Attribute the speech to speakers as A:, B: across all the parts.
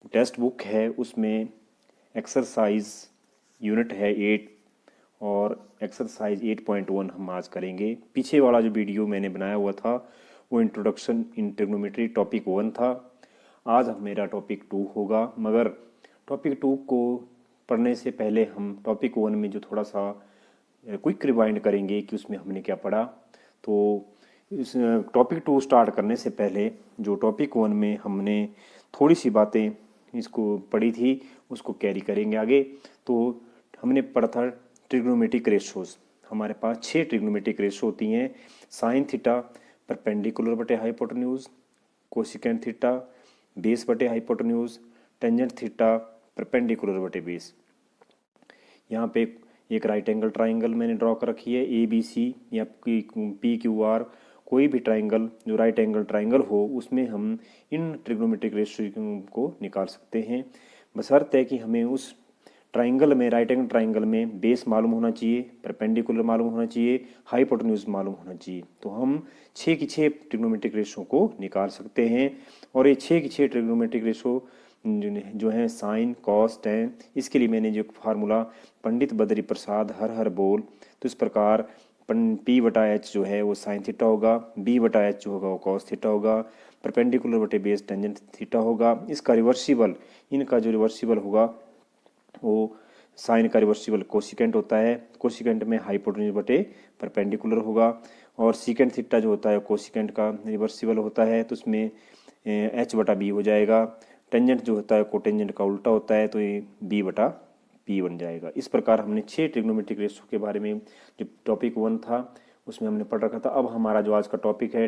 A: Text book है उसमें exercise unit है 8 और एक्सरसाइज 8.1 हम आज करेंगे। पीछे वाला जो वीडियो मैंने बनाया हुआ था वो इंट्रोडक्शन इन ट्रिग्नोमेट्री टॉपिक 1 था। आज मेरा टॉपिक 2 होगा, मगर टॉपिक 2 को पढ़ने से पहले हम टॉपिक 1 में जो थोड़ा सा क्विक रिवाइंड करेंगे कि उसमें हमने क्या पढ़ा। तो इस टॉपिक 2 स्टार्ट करने से पहले जो टॉपिक 1 में हमने थोड़ी सी बातें इसको पढ़ी थी उसको कैरी करेंगे आगे। तो हमने पढ़ा था ट्रिग्नोमेट्रिक रेशोज। हमारे पास 6 ट्रिग्नोमेट्रिक रेशो होती हैं। साइन थीटा परपेंडिकुलर बटे हाइपोटेन्यूज, कोसिकेंट थीटा बेस बटे हाइपोटेन्यूज, टेंजेंट थीटा परपेंडिकुलर बटे बेस। यहाँ पे एक राइट एंगल ट्राइंगल मैंने ड्रॉ कर रखी है ए बी सी या पी क्यू आर, कोई भी ट्राइंगल जो राइट एंगल ट्राइंगल हो उसमें हम इन ट्रिग्नोमेट्रिक रेशियो को निकाल सकते हैं, बशर्ते कि हमें उस ट्राइंगल में, राइट एंगल ट्राइंगल में बेस मालूम होना चाहिए, परपेंडिकुलर मालूम होना चाहिए, हाइपोटेन्यूज मालूम होना चाहिए। तो हम 6 की 6 ट्रिग्नोमेट्रिक रेशो को निकाल सकते हैं। और ये 6 की 6 ट्रिग्नोमेट्रिक रेशो जो है साइन कॉस टेन, इसके लिए मैंने जो फार्मूला पंडित बद्री प्रसाद हर हर बोल, तो इस प्रकार पी बटा एच जो है वो साइन थीटा होगा, बी बटा एच जो होगा वो कॉस थीटा होगा, परपेंडिकुलर बटे बेस टेंजेंट थीटा होगा। इसका रिवर्सिबल, इनका जो रिवर्सिबल होगा वो साइन का रिवर्सिबल कोसिकेंट होता है, कोसिकेंट में हाइपोटेन्यूज बटे परपेंडिकुलर होगा। और सीकेंट थीटा जो होता है कोसिकेंट का रिवर्सिबल होता है, तो उसमें एच बटा बी हो जाएगा। टेंजेंट जो होता है कोटेंजेंट का उल्टा होता है, तो ये बी बटा पी बन जाएगा। इस प्रकार हमने 6 ट्रिग्नोमेट्रिक रेशो के बारे में जो टॉपिक 1 था उसमें हमने पढ़ रखा था। अब हमारा जो आज का टॉपिक है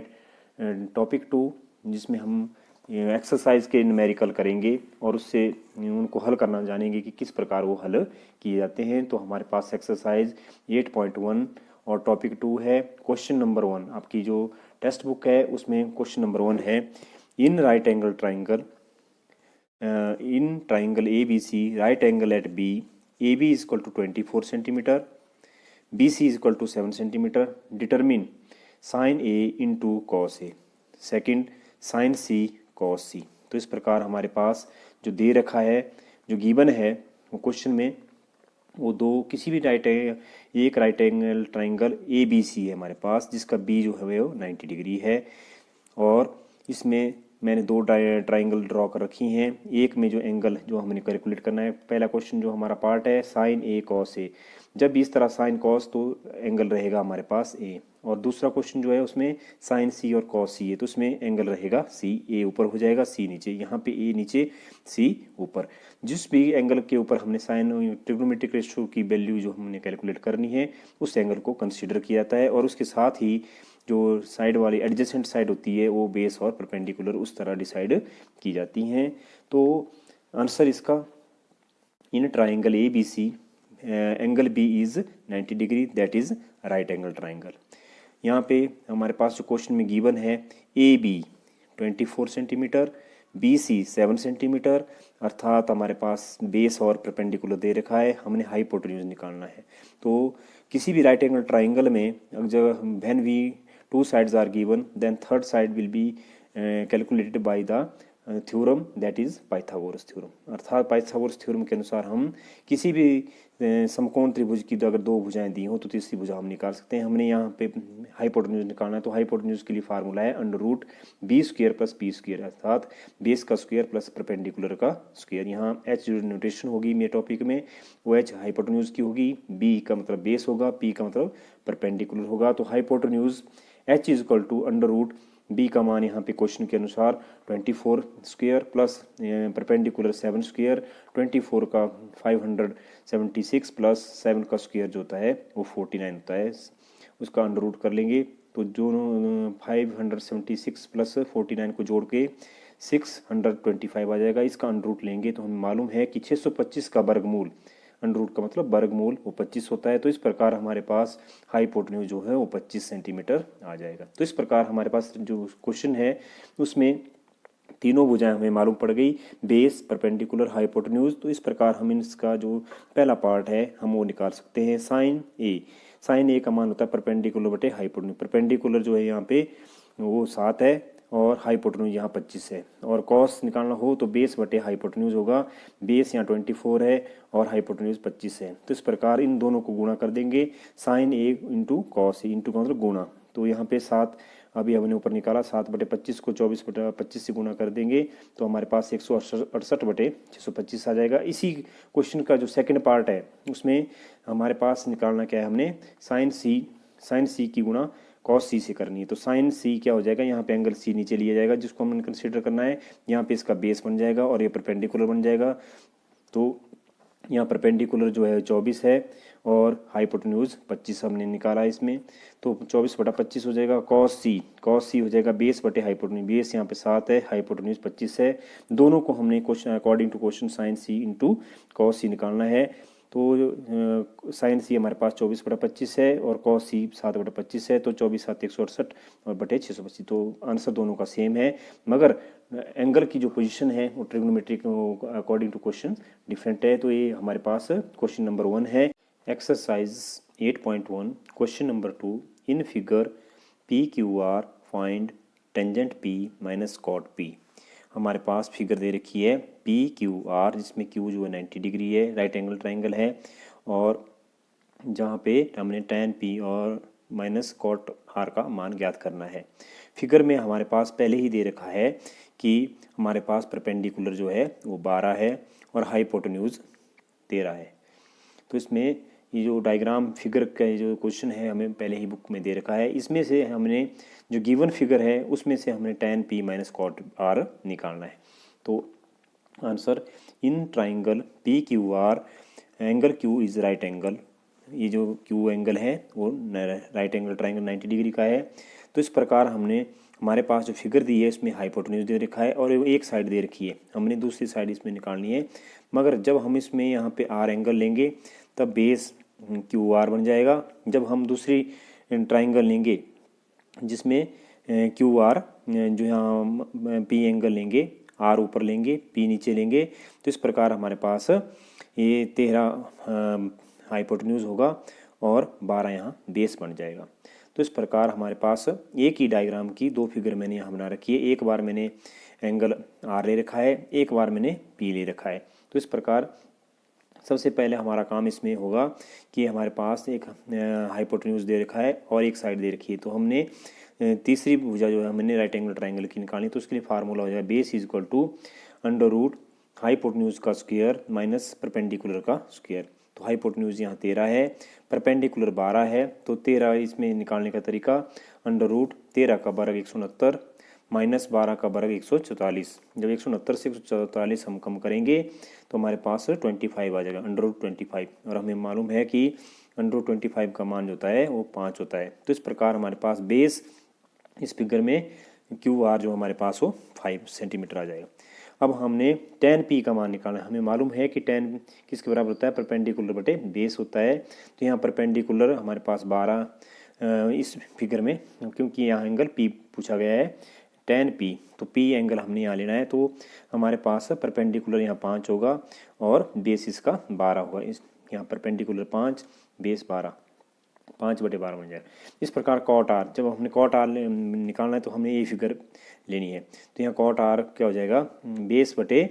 A: टॉपिक 2, जिसमें हम एक्सरसाइज के न्यूमेरिकल करेंगे और उससे उनको हल करना जानेंगे कि किस प्रकार वो हल किए जाते हैं। तो हमारे पास एक्सरसाइज 8.1 और टॉपिक 2 है। क्वेश्चन नंबर 1 आपकी जो टेक्स्ट बुक है उसमें क्वेश्चन नंबर 1 है, in right angle triangle in triangle ABC, right angle at B, AB is equal to 24 centimeter, BC is equal to 7 centimeter. Determine sin A into cos A. Second, sin C cos C. तो इस प्रकार हमारे पास जो दे रखा है, जो given है वो क्वेश्चन में, वो दो किसी भी एक right angle triangle A B C है हमारे पास, जिसका बी जो है वो 90 डिग्री है। और इसमें मैंने दो ट्राइंगल ड्रॉ कर रखी हैं। एक में जो एंगल जो हमने कैलकुलेट करना है, पहला क्वेश्चन जो हमारा पार्ट है साइन ए कॉस ए, जब भी इस तरह साइन कॉस तो एंगल रहेगा हमारे पास ए। और दूसरा क्वेश्चन जो है उसमें साइन सी और कॉस सी है, तो उसमें एंगल रहेगा सी, ए ऊपर हो जाएगा सी नीचे, यहाँ पे ए नीचे सी ऊपर। जिस भी एंगल के ऊपर हमने साइन ट्रिग्नोमेट्रिक रेशियो की वैल्यू जो हमने कैलकुलेट करनी है उस एंगल को कंसीडर किया जाता है। और उसके साथ ही जो साइड वाली एडजेसेंट साइड होती है वो बेस और परपेंडिकुलर उस तरह डिसाइड की जाती हैं। तो आंसर इसका, in triangle A B C angle B is 90 degree, that is right angle triangle. यहाँ पे हमारे पास जो क्वेश्चन में गिवन है A B 24 centimetre, B C 7 centimetre, अर्थात हमारे पास बेस और परपेंडिकुलर दे रखा है, हमने हाइपोटेन्यूज निकालना है। तो किसी भी राइट एंगल ट्राइंगल में जब when we two sides are given then third side will be calculated by the theorem, that is Pythagoras theorem. अर्थात पाइथागोरस थ्योरम के अनुसार हम किसी भी समकोण त्रिभुज की अगर दो भुजाएं दी हो तो तीसरी भुजा हम निकाल सकते हैं। हमने यहाँ पे हाइपोटेन्यूज निकालना है, तो हाइपोटेन्यूज के लिए फार्मूला है under root B square plus P square, अर्थात बेस का स्क्वायर प्लस परपेंडिकुलर का स्क्वायर। यहाँ एच जो नोटेशन होगी मेरे टॉपिक में वो एच हाइपोटेन्यूज की होगी, बी का मतलब बेस होगा, पी का मतलब परपेंडिकुलर होगा। तो hypotenuse H is equal to under root B का मान यहाँ पे क्वेश्चन के अनुसार 24 स्क्वायर प्लस परपेंडिकुलर 7 स्क्वायर, 24 का 576 प्लस 7 का स्क्वायर जो होता है वो 49 होता है, उसका अंडर रूट कर लेंगे। तो जो 576 प्लस 49 को जोड़ के 625 आ जाएगा, इसका अंडर रूट लेंगे तो हमें मालूम है कि 625 का वर्गमूल, अंडर रूट का मतलब वर्गमूल, वो 25 होता है। तो इस प्रकार हमारे पास हाइपोटेन्यूज जो है वो 25 सेंटीमीटर आ जाएगा। तो इस प्रकार हमारे पास जो क्वेश्चन है उसमें तीनों भुजाएं हमें मालूम पड़ गई, बेस परपेंडिकुलर हाइपोटेन्यूज। तो इस प्रकार हम इसका जो पहला पार्ट है हम वो निकाल सकते हैं। साइन ए का मान होता है परपेंडिकुलर बटे हाइपोटेन्यूज। परपेंडिकुलर जो है यहाँ पे वो 7 है और हाइपोटेन्यूज यहाँ 25 है। और कॉस निकालना हो तो बेस बटे हाइपोटेन्यूज होगा। बेस यहाँ 24 है और हाइपोटेन्यूज 25 है। तो इस प्रकार इन दोनों को गुणा कर देंगे, sign A into cos A, into का मतलब गुणा। तो यहाँ पे 7 अभी हमने ऊपर निकाला, 7/25 को 24/25 से गुणा कर देंगे तो हमारे पास 168/625 आ जाएगा। इसी क्वेश्चन का जो सेकंड पार्ट है उसमें हमारे पास निकालना क्या है, हमने साइन सी की गुणा कॉस सी से करनी है। तो साइन सी क्या हो जाएगा, यहाँ पे एंगल सी नीचे लिया जाएगा जिसको हमने कंसीडर करना है। यहाँ पे इसका बेस बन जाएगा और ये परपेंडिकुलर बन जाएगा। तो यहाँ परपेंडिकुलर जो है 24 है और हाइपोटेन्यूज 25 हमने निकाला इसमें। तो 24/25 हो जाएगा। कॉस सी हो जाएगा बेस बटे हाइपोटेन्यूज। बेस यहाँ पे 7 है, हाइपोटेन्यूज 25 है। दोनों को हमने question according to question sine C into cos C निकालना है। तो साइन सी हमारे पास 24/25 है और कॉस सी 7/25 है। तो 24/7 168 और बटे 625। तो आंसर दोनों का सेम है, मगर एंगल की जो पोजीशन है वो trigonometric according to question different है। तो ये हमारे पास क्वेश्चन नंबर 1 है। Exercise 8.1 question number 2, in figure P Q R find tangent P minus cot P. हमारे पास फिगर दे रखी है पी क्यू आर, जिसमें क्यू जो है 90 डिग्री है, राइट एंगल ट्राइंगल है, और जहाँ पे हमने tan पी और माइनस कॉट आर का मान ज्ञात करना है। फिगर में हमारे पास पहले ही दे रखा है कि हमारे पास परपेंडिकुलर जो है वो 12 है और हाइपोटेन्यूज 13 है। तो इसमें ये जो डायग्राम फिगर का जो क्वेश्चन है हमें पहले ही बुक में दे रखा है। इसमें से हमने जो गिवन फिगर है उसमें से हमने tan p minus cot r निकालना है। तो answer, in triangle P Q R angle Q is right angle. ये जो क्यू एंगल है वो राइट एंगल ट्राइंगल 90 डिग्री का है। तो इस प्रकार हमने हमारे पास जो फिगर दी है इसमें हाइपोटेन्यूज दे रखा है और एक साइड दे रखी है, हमने दूसरी साइड इसमें निकालनी है। मगर जब हम इसमें यहाँ पे आर एंगल लेंगे तब बेस क्यू आर बन जाएगा। जब हम दूसरी ट्राइंगल लेंगे जिसमें क्यू आर जो यहाँ पी एंगल लेंगे, आर ऊपर लेंगे, पी नीचे लेंगे, तो इस प्रकार हमारे पास ये 13 हाइपोटेन्यूज होगा और 12 यहाँ बेस बन जाएगा। तो इस प्रकार हमारे पास एक ही डायग्राम की दो फिगर मैंने यहाँ बना रखी है। एक बार मैंने एंगल आर ले रखा है, एक बार मैंने पी ले रखा है। तो इस प्रकार सबसे पहले हमारा काम इसमें होगा कि हमारे पास एक हाइपोटेन्यूज दे रखा है और एक साइड दे रखी है। तो हमने तीसरी भुजा जो है हमने राइट एंगल ट्राइंगल की निकालनी। तो उसके लिए फार्मूला हो जाएगा base is equal to under root hypotenuse का स्क्वायर माइनस परपेंडिकुलर का स्क्वायर। तो हाइपोटेन्यूज यहाँ 13 है, परपेंडिकुलर 12 है। तो 13 इसमें निकालने का तरीका, अंडर रूट 13 का वर्ग 169 माइनस 12 का वर्ग 144। जब 169 से 144 हम कम करेंगे तो हमारे पास 25 आ जाएगा, अंडर रूट 25। और हमें मालूम है कि अंडर रूट 25 का मान जो होता है वो 5 होता है। तो इस प्रकार हमारे पास बेस इस फिगर में क्यू आर जो हमारे पास वो 5 सेंटीमीटर आ जाएगा। अब हमने tan p का मान निकालना है। हमें मालूम है कि tan किसके बराबर होता है, परपेंडिकुलर बटे बेस होता है। तो यहाँ परपेंडिकुलर हमारे पास 12 इस फिगर में, क्योंकि यहाँ एंगल p पूछा गया है tan p, तो p एंगल हमने यहाँ लेना है। तो हमारे पास परपेंडिकुलर यहाँ 5 होगा और बेस इसका 12 होगा। इस यहाँ परपेंडिकुलर 5, बेस 12, 5/12 बन जाएगा। इस प्रकार कॉट आर, जब हमने कॉट आर निकालना है तो हमने ये फिगर लेनी है। तो यहाँ कॉट आर क्या हो जाएगा, बेस बटे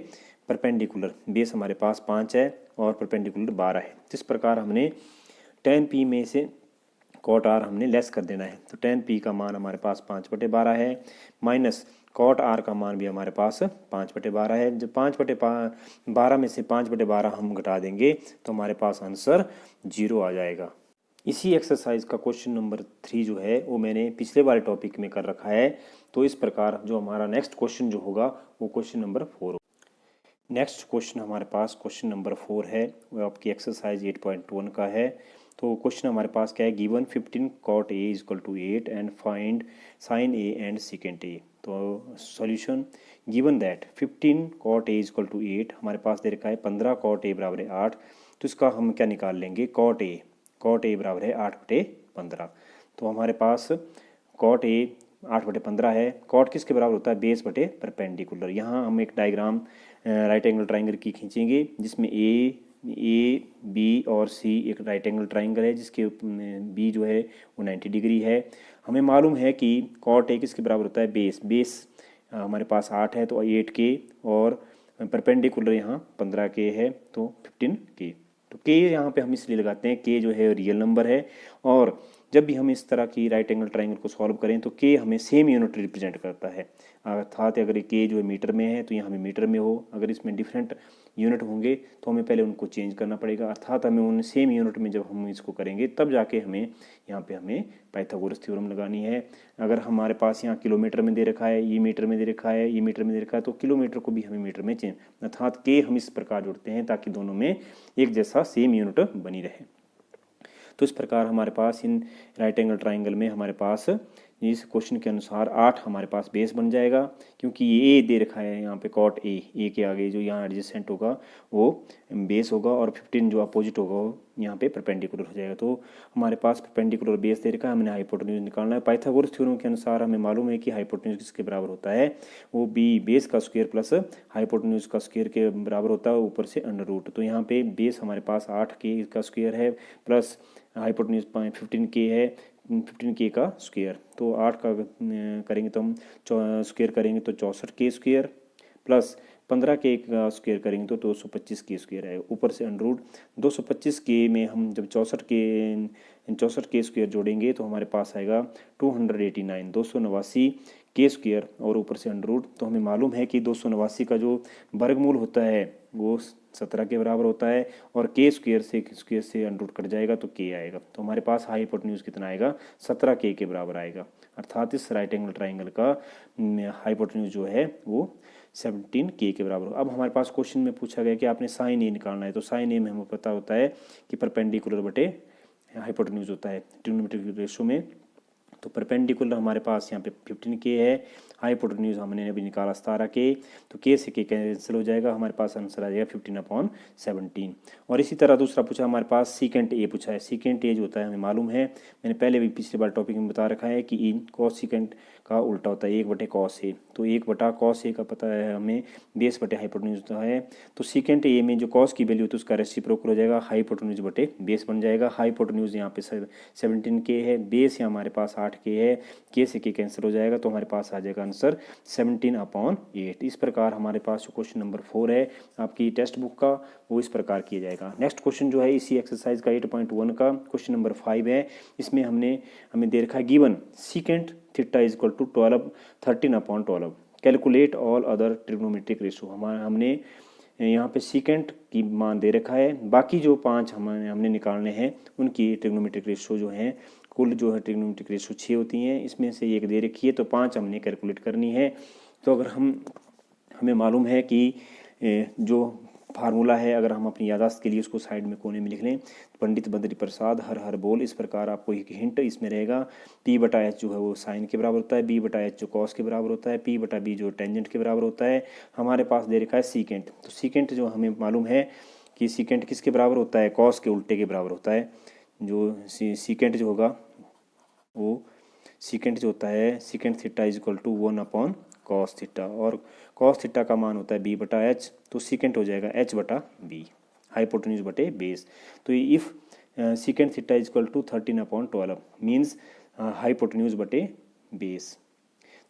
A: परपेंडिकुलर। बेस हमारे पास 5 है और परपेंडिकुलर 12 है। तो इस प्रकार हमने tan p में से कॉट आर हमने लेस कर देना है। तो tan p का मान हमारे पास 5/12 है, माइनस कॉट आर का मान भी हमारे पास 5/12 है। जब 5/12 में से 5/12 हम घटा देंगे तो हमारे पास आंसर 0 आ जाएगा। इसी एक्सरसाइज का क्वेश्चन नंबर 3 जो है वो मैंने पिछले वाले टॉपिक में कर रखा है। तो इस प्रकार जो हमारा नेक्स्ट क्वेश्चन जो होगा वो क्वेश्चन नंबर 4 होगा। नेक्स्ट क्वेश्चन हमारे पास क्वेश्चन नंबर 4 है, वो आपकी एक्सरसाइज 8.1 का है। तो क्वेश्चन हमारे पास क्या है, given 15 cot a is equal to 8 and find sine a and second a। तो solution, given that 15 cot a is equal to 8, हमारे पास दे रखा है 15 cot a बराबर है 8। तो इसका हम क्या निकाल लेंगे, cot a बराबर है 8/15। तो हमारे पास cot a 8/15 है। cot किसके बराबर होता है, बेस बटे परपेंडिकुलर। यहाँ हम एक डायग्राम राइट एंगल ट्राइंगल की खींचेंगे जिसमें ए बी और सी एक राइट एंगल ट्राइंगल है जिसके बी जो है वो 90 डिग्री है। हमें मालूम है कि cot a किसके बराबर होता है, बेस हमारे पास 8 है तो 8k, और परपेंडिकुलर यहाँ 15k है तो 15k। तो k यहाँ पे हम इसलिए लगाते हैं, k जो है रियल नंबर है, और जब भी हम इस तरह की राइट एंगल ट्राइंगल को सॉल्व करें तो k हमें सेम यूनिट रिप्रेजेंट करता है। अर्थात अगर k जो है मीटर में है तो यहाँ हमें मीटर में हो, अगर इसमें डिफरेंट यूनिट होंगे तो हमें पहले उनको चेंज करना पड़ेगा, अर्थात हमें उन सेम यूनिट में जब हम इसको करेंगे तब जाके हमें यहाँ पे हमें पाइथागोरस थ्योरम लगानी है। अगर हमारे पास यहाँ किलोमीटर में दे रखा है, ये मीटर में दे रखा है, ये मीटर में दे रखा है, तो किलोमीटर को भी हमें मीटर में चेंज, अर्थात के हम इस प्रकार जोड़ते हैं ताकि दोनों में एक जैसा सेम यूनिट बनी रहे। तो इस प्रकार हमारे पास इन राइट एंगल ट्राइंगल में हमारे पास इस क्वेश्चन के अनुसार 8 हमारे पास बेस बन जाएगा, क्योंकि ये ए दे रखा है यहाँ पे कॉट ए के आगे जो यहाँ एडजेसेंट होगा वो बेस होगा, और 15 जो अपोजिट होगा वो यहाँ पे परपेंडिकुलर हो जाएगा। तो हमारे पास परपेंडिकुलर बेस दे रखा है, हमने हाइपोटेन्यूज निकालना है। पाइथागोरस थ्योरम के अनुसार हमें मालूम है कि हाइपोटेन्यूज किसके बराबर होता है, वो बी बेस का स्क्वायर प्लस हाइपोटेन्यूज का स्क्वायर के बराबर होता है, ऊपर से अंडर रूट। तो यहाँ पे बेस हमारे पास 8k का स्क्वायर है प्लस हाइपोटेन्यूज 15k है, 15k का स्क्वायर, तो 8 का करेंगे तो हम स्क्वायर करेंगे तो 64k स्क्वायर प्लस 15k का स्क्वायर करेंगे तो 225k स्क्वायर है, ऊपर से अंडर रूट। 225k में हम जब 64k स्क्वायर जोड़ेंगे तो हमारे पास आएगा 289 289 के स्क्वायर और ऊपर से अंडर रूट। तो हमें मालूम है कि 289 का जो वर्गमूल होता है वो 17 के बराबर होता है, और के स्क्वायर से अंडर रूट कट जाएगा तो के आएगा। तो हमारे पास हाइपोटेन्यूज कितना आएगा, 17k के बराबर आएगा, अर्थात इस राइट एंगल ट्राइंगल का हाइपोटेन्यूज जो है वो 17k के बराबर हो। अब हमारे पास क्वेश्चन में पूछा गया कि आपने साइन ए निकालना है, तो साइन ए में हमें पता होता है कि परपेंडिकुलर बटे हाइपोटेन्यूज होता है ट्रिग्नोमेट्रिक रेशो में। तो परपेंडिकुलर हमारे पास यहाँ पे 15k है, हाइपोटेन्यूज हमने अभी निकाला 17k, तो k से k कैंसिल हो जाएगा, हमारे पास आंसर आ जाएगा 15/17। और इसी तरह दूसरा पूछा हमारे पास सीकेंट ए पूछा है। सीकेंट ए जो होता है हमें मालूम है, मैंने पहले भी पिछली बार टॉपिक में बता रखा है कि इन कॉस सीकेंट का उल्टा होता है 1/cos ए, तो 1/cos ए का पता है हमें, बेस बटे हाइपोटेन्यूज होता है। तो सीकेंट ए में जो कॉस की वैल्यू होती है उसका रेसिप्रोकल हो जाएगा, हाइपोटेन्यूज बटे बेस बन जाएगा। हाइपोटेन्यूज यहाँ पे 17k है, बेस यहाँ हमारे पास 8k है, k से k कैंसिल हो जाएगा तो हमारे पास आ जाएगा आंसर 17/8। इस प्रकार हमारे पास जो क्वेश्चन नंबर 4 है आपकी टेक्स्ट बुक का वो इस प्रकार किया जाएगा। नेक्स्ट क्वेश्चन जो है इसी एक्सरसाइज का 8.1 का क्वेश्चन नंबर 5 है। इसमें हमें दे रखा है given secant theta is equal to 13/12, calculate all other trigonometric ratio. हमने यहाँ पे सीकेंट की मान दे रखा है, बाकी जो 5 हमने निकालने हैं उनकी ट्रिग्नोमेट्रिक रेशो जो है, कुल जो है ट्रिग्नोमेट्रिक रेशो 6 होती हैं, इसमें से एक दे रखी है तो 5 हमने कैलकुलेट करनी है। तो अगर हमें मालूम है कि जो फार्मूला है, अगर हम अपनी यादाश्त के लिए उसको साइड में कोने में लिख लें, पंडित बद्री प्रसाद हर हर बोल, इस प्रकार आपको एक हिंट इसमें रहेगा। p/h जो है वो साइन के बराबर होता है, b/h जो कॉस के बराबर होता है, p/b जो टेंजेंट के बराबर होता है। हमारे पास दे रखा है सीकेंट, तो सीकेंट जो हमें मालूम है कि सीकेंट किसके बराबर होता है, कॉस के उल्टे के बराबर होता है। जो सीकेंट जो होगा वो सीकेंट जो होता है, secant theta is equal to 1/cos theta, और cos थीटा का मान होता है b/h, तो सीकेंट हो जाएगा h/b, हाइपोटेन्यूज बटे बेस। तो if secant theta is equal to 13/12 means hypotenuse बटे बेस।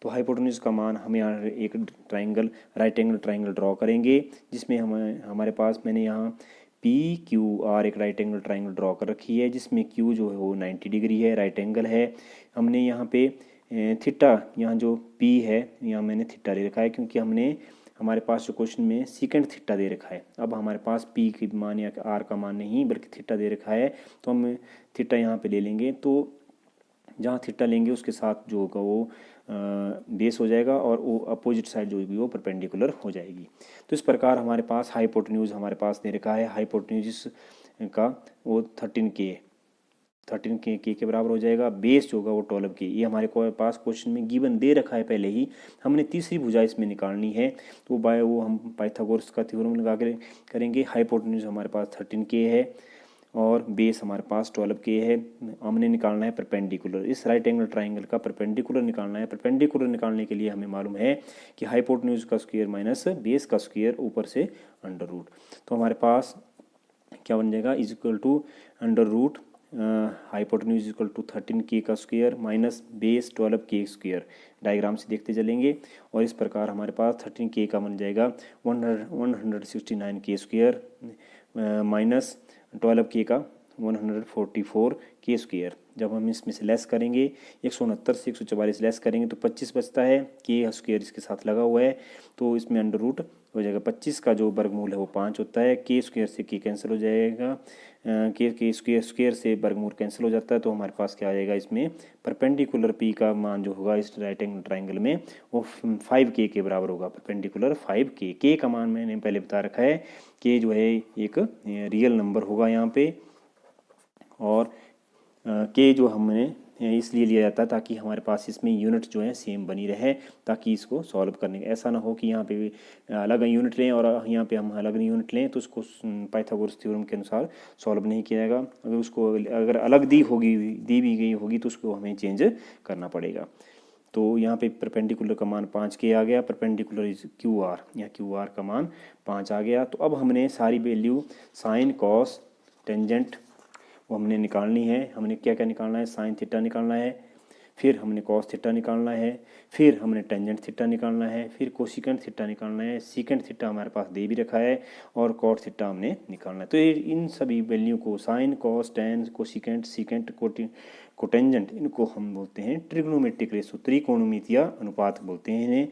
A: तो हाइपोटेन्यूज का मान हम यहाँ एक triangle right angle triangle draw करेंगे, जिसमें हमारे पास मैंने यहाँ PQR एक राइट एंगल ट्राइंगल ड्रॉ कर रखी है, जिसमें Q जो है वो 90 डिग्री है, राइट एंगल है। हमने यहाँ पे थीटा, यहाँ जो P है यहाँ मैंने थीटा ले रखा है, क्योंकि हमारे पास जो क्वेश्चन में सीकेंट थीटा दे रखा है। अब हमारे पास P की मान या R का मान नहीं बल्कि थीटा दे रखा है, तो हम थीटा यहाँ पे ले लेंगे। तो जहाँ थीटा लेंगे उसके साथ जो होगा वो बेस हो जाएगा, और वो अपोजिट साइड जो होगी वो परपेंडिकुलर हो जाएगी। तो इस प्रकार हमारे पास हाइपोटेन्यूज हमारे पास दे रखा है, हाइपोटेन्यूज का वो 13k के बराबर हो जाएगा, बेस जो होगा वो 12k। ये हमारे पास क्वेश्चन में गिवन दे रखा है पहले ही, हमने तीसरी भुजा इसमें निकालनी है, तो वो हम पाइथागोरस का थ्योरम लगा के करेंगे। हाइपोटेन्यूज हमारे पास 13k है और बेस हमारे पास 12k है। हमने निकालना है परपेंडिकुलर, इस राइट एंगल ट्राइंगल का परपेंडिकुलर निकालना है। परपेंडिकुलर निकालने के लिए हमें मालूम है कि हाइपोटेन्यूज का स्क्वायर माइनस बेस का स्क्वायर ऊपर से अंडर रूट। तो हमारे पास क्या बन जाएगा, is equal to under root hypotenuse equal to 13k का square minus base 12k square. Diagram से देखते चलेंगे और इस प्रकार हमारे पास 13k का बन जाएगा 169k स्क्वायर माइनस 12k का 144k स्क्वायर। जब हम इसमें से लेस करेंगे 169 से 144 लेस करेंगे तो 25 बचता है, के स्क्वायर इसके साथ लगा हुआ है तो इसमें अंडर रूट हो जाएगा। 25 का जो वर्गमूल है वो 5 होता है, के स्क्वायर से के कैंसिल हो जाएगा, के स्क्वायर से वर्गमूल कैंसिल हो जाता है तो हमारे पास क्या आ जाएगा, इसमें परपेंडिकुलर पी का मान जो होगा इस राइट एंगल ट्राइंगल में वो 5k के बराबर होगा। परपेंडिकुलर 5k, के का मान मैंने पहले बता रखा है, के जो है एक रियल नंबर होगा यहाँ पे, और के जो हमने इसलिए लिया जाता है ताकि हमारे पास इसमें यूनिट जो है सेम बनी रहे, ताकि इसको सॉल्व करने का ऐसा ना हो कि यहाँ पे भी अलग यूनिट लें और यहाँ पे हम अलग यूनिट लें तो उसको पाइथागोरस थ्योरम के अनुसार सॉल्व नहीं किया जाएगा। अगर अलग दी भी गई होगी तो उसको हमें चेंज करना पड़ेगा। तो यहाँ पे परपेंडिकुलर का मान 5k आ गया, परपेंडिकुलर इज क्यू आर, यहाँ क्यू आर का मान 5 आ गया। तो अब हमने सारी वैल्यू साइन कॉस टेंजेंट वो हमने निकालनी है। हमने क्या क्या निकालना है, साइन थीटा निकालना है, फिर हमने कॉस थीटा निकालना है, फिर हमने टेंजेंट थीटा निकालना है, फिर कोसिकेंट थीटा निकालना है, सीकेंट थीटा हमारे पास दे भी रखा है, और कॉट थीटा हमने निकालना है। तो इन सभी वैल्यू को sine cos tan cosecant secant cotangent इनको हम बोलते हैं ट्रिग्नोमेट्रिक रेशो, त्रिकोणमितीय अनुपात बोलते हैं इन्हें।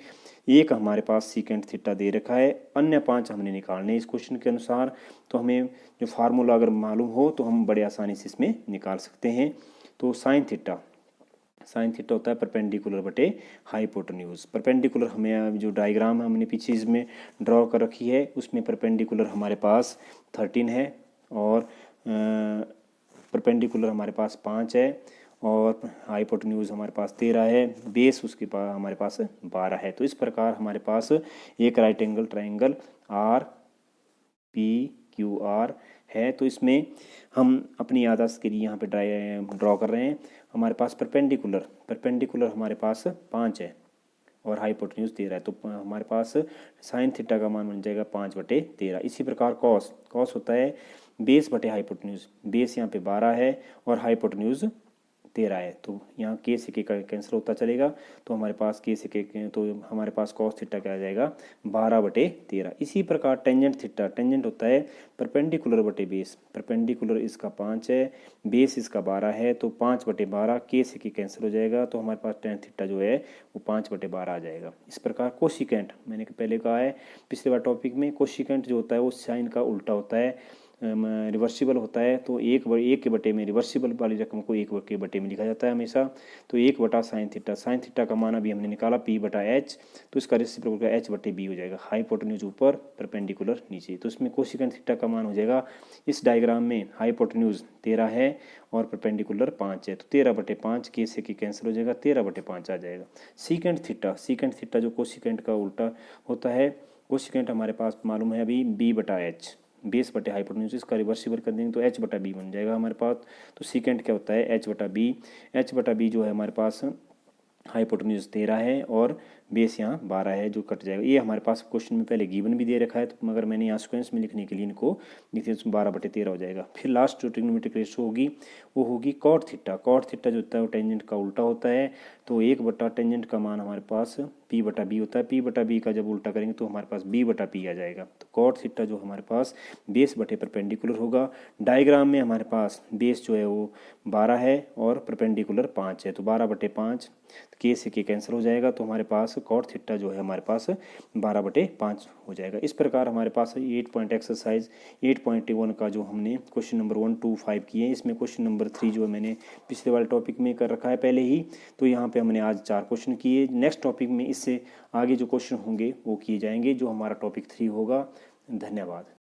A: एक हमारे पास सीकेंट थीटा दे रखा है, अन्य 5 हमने निकालने इस क्वेश्चन के अनुसार। तो हमें जो फार्मूला अगर मालूम हो तो हम बड़े आसानी से इसमें निकाल सकते हैं। तो साइन थीटा होता है परपेंडिकुलर बटे हाइपोटेन्यूज। परपेंडिकुलर हमें जो डायग्राम हमने पीछे इसमें ड्रॉ कर रखी है उसमें परपेंडिकुलर हमारे पास 13 है और परपेंडिकुलर हमारे पास 5 है और हाइपोटेन्यूज हमारे पास 13 है, बेस उसके पास हमारे पास 12 है। तो इस प्रकार हमारे पास एक right angle triangle R P Q are है। तो इसमें हम अपनी याददाश्त के लिए यहाँ पे ड्रॉ कर रहे हैं। हमारे पास परपेंडिकुलर हमारे पास 5 है और हाइपोटेन्यूज 13 है, तो हमारे पास साइन थीटा का मान बन जाएगा 5/13। इसी प्रकार कॉस होता है बेस बटे हाइपोटेन्यूज, बेस यहाँ पे 12 है और हाइपोटेन्यूज 13 है, तो यहाँ के से के कैंसिल होता चलेगा तो हमारे पास के से के, तो हमारे पास कॉस थीटा क्या आ जाएगा 12/13। इसी प्रकार टेंजेंट होता है परपेंडिकुलर बटे बेस, परपेंडिकुलर इसका 5 है, बेस इसका 12 है, तो 5/12 के से के कैंसिल हो जाएगा तो हमारे पास टेन थीटा जो है वो 5/12 आ जाएगा। इस प्रकार कोसिकेंट मैंने पहले कहा है पिछले बार टॉपिक में, कोसिकेंट जो होता है वो साइन का उल्टा होता है, रिवर्सिबल होता है। तो एक के बटे में रिवर्सिबल वाली रकम को 1 के बटे में लिखा जाता है हमेशा। तो 1/साइन थीटा का मान अभी हमने निकाला p/h, तो इसका रेसिप्रोकल का h/b हो जाएगा। हाइपोटेन्यूज ऊपर परपेंडिकुलर नीचे, तो इसमें कोसिकेंट थीटा का मान हो जाएगा इस डायग्राम में हाइपोटेन्यूज 13 है और परपेंडिकुलर 5 है, तो 13/5 के से के कैंसिल हो जाएगा, 13/5 आ जाएगा। सीकेंट थीटा जो कोसिकेंट का उल्टा होता है, कोसिकेंट हमारे पास मालूम है अभी b/h, बेस बटे हाइपोटेन्यूज, इसका रिवर्सिबल कर देंगे तो h/b बन जाएगा हमारे पास। तो सीकेंट क्या होता है h/b जो है हमारे पास हाइपोटेन्यूज 13 है और बेस यहाँ 12 है जो कट जाएगा। ये हमारे पास क्वेश्चन में पहले गिवन भी दे रखा है, तो मगर मैंने यहाँ सीक्वेंस में लिखने के लिए इनको लिखते हैं, 12/13 हो जाएगा। फिर लास्ट जो ट्रिग्नोमेट्रिक रेशो होगी वो होगी कॉट थीटा जो होता है वो टेंजेंट का उल्टा होता है, तो 1 टेंजेंट का मान हमारे पास p/b होता है, p/b का जब उल्टा करेंगे तो हमारे पास b/p आ जाएगा। तो कॉट थीटा जो हमारे पास बेस बटे परपेंडिकुलर होगा। डायग्राम में हमारे पास बेस जो है वो 12 है और परपेंडिकुलर 5 है, तो 12/5 के से के कैंसिल हो जाएगा, तो हमारे पास कॉट थीटा जो है हमारे पास 12/5 हो जाएगा। इस प्रकार हमारे पास 8 पॉइंट एक्सरसाइज 8.1 का जो हमने क्वेश्चन नंबर 1 2 5 किए, इसमें क्वेश्चन नंबर 3 जो मैंने पिछले वाले टॉपिक में कर रखा है पहले ही, तो यहाँ पे हमने आज 4 क्वेश्चन किए। नेक्स्ट टॉपिक में इससे आगे जो क्वेश्चन होंगे वो किए जाएंगे जो हमारा टॉपिक 3 होगा। धन्यवाद।